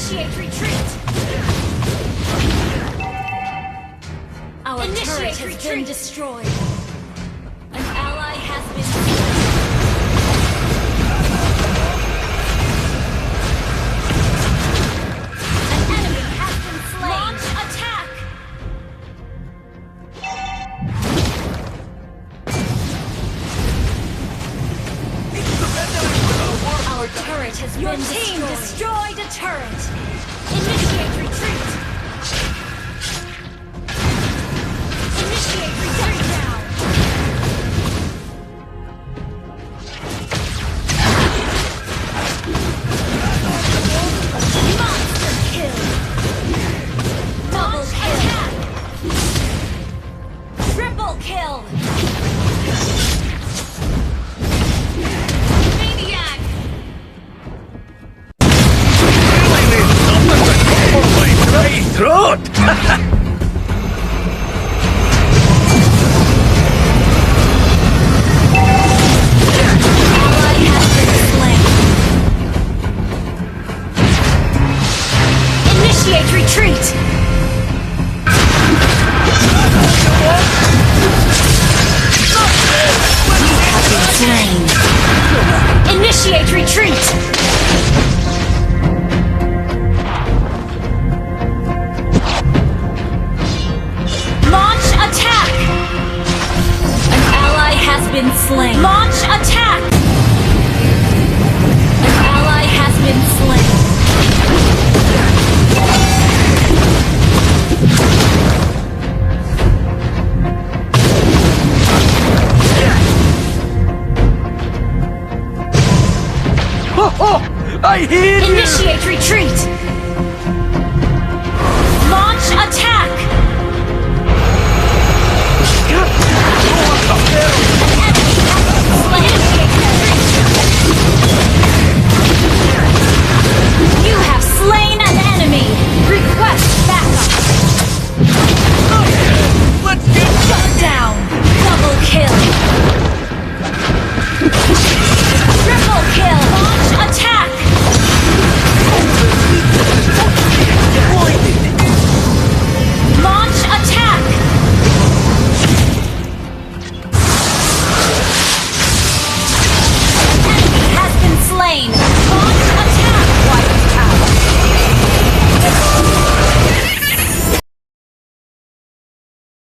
Initiate retreat! Our turret has been destroyed. An ally has been An enemy has been slain. Launch attack! Our turret has been destroyed. A turret. Initiate retreat. Initiate retreat now. Monster kill. Double kill. Triple kill. Maniac. Throat! Ally has been slain. Initiate retreat! You have been slain. Initiate retreat! Launch attack! An ally has been slain. Launch attack! An ally has been slain. Oh, I hear you! Initiate retreat!